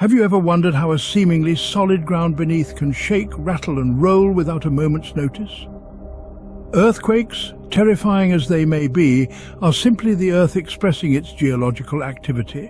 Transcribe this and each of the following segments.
Have you ever wondered how a seemingly solid ground beneath can shake, rattle and roll without a moment's notice? Earthquakes, terrifying as they may be, are simply the Earth expressing its geological activity.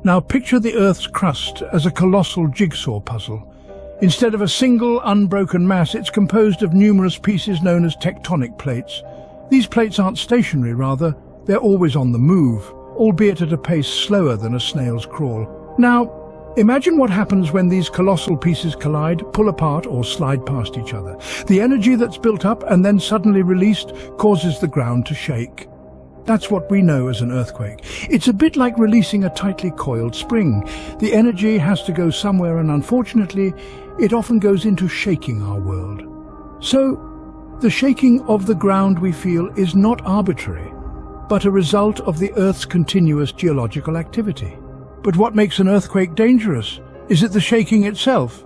Now picture the Earth's crust as a colossal jigsaw puzzle. Instead of a single unbroken mass, it's composed of numerous pieces known as tectonic plates. These plates aren't stationary, rather, they're always on the move, albeit at a pace slower than a snail's crawl. Now, imagine what happens when these colossal pieces collide, pull apart or slide past each other. The energy that's built up and then suddenly released causes the ground to shake. That's what we know as an earthquake. It's a bit like releasing a tightly coiled spring. The energy has to go somewhere, and unfortunately, it often goes into shaking our world. So, the shaking of the ground we feel is not arbitrary, but a result of the Earth's continuous geological activity. But what makes an earthquake dangerous? Is it the shaking itself?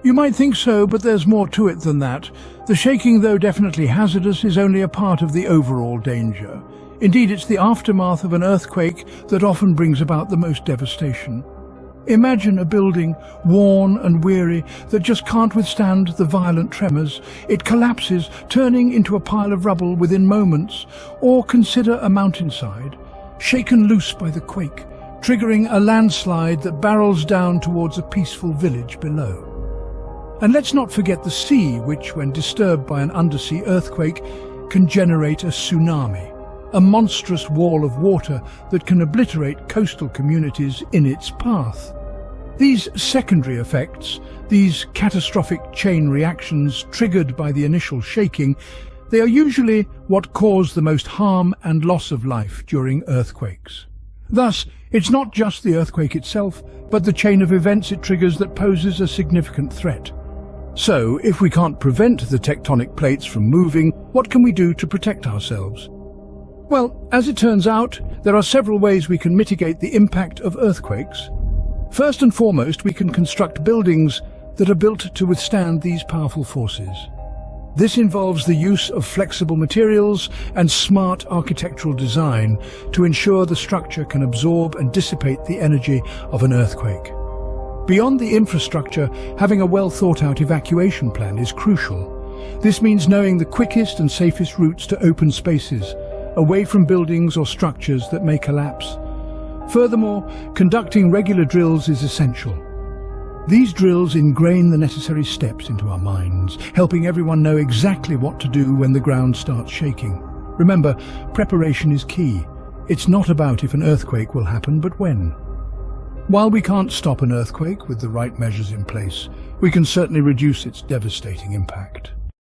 You might think so, but there's more to it than that. The shaking, though definitely hazardous, is only a part of the overall danger. Indeed, it's the aftermath of an earthquake that often brings about the most devastation. Imagine a building, worn and weary, that just can't withstand the violent tremors. It collapses, turning into a pile of rubble within moments. Or consider a mountainside, shaken loose by the quake, triggering a landslide that barrels down towards a peaceful village below. And let's not forget the sea, which, when disturbed by an undersea earthquake, can generate a tsunami, a monstrous wall of water that can obliterate coastal communities in its path. These secondary effects, these catastrophic chain reactions triggered by the initial shaking, they are usually what cause the most harm and loss of life during earthquakes. Thus, it's not just the earthquake itself, but the chain of events it triggers that poses a significant threat. So, if we can't prevent the tectonic plates from moving, what can we do to protect ourselves? Well, as it turns out, there are several ways we can mitigate the impact of earthquakes. First and foremost, we can construct buildings that are built to withstand these powerful forces. This involves the use of flexible materials and smart architectural design to ensure the structure can absorb and dissipate the energy of an earthquake. Beyond the infrastructure, having a well-thought-out evacuation plan is crucial. This means knowing the quickest and safest routes to open spaces, away from buildings or structures that may collapse. Furthermore, conducting regular drills is essential. These drills ingrain the necessary steps into our minds, helping everyone know exactly what to do when the ground starts shaking. Remember, preparation is key. It's not about if an earthquake will happen, but when. While we can't stop an earthquake with the right measures in place, we can certainly reduce its devastating impact.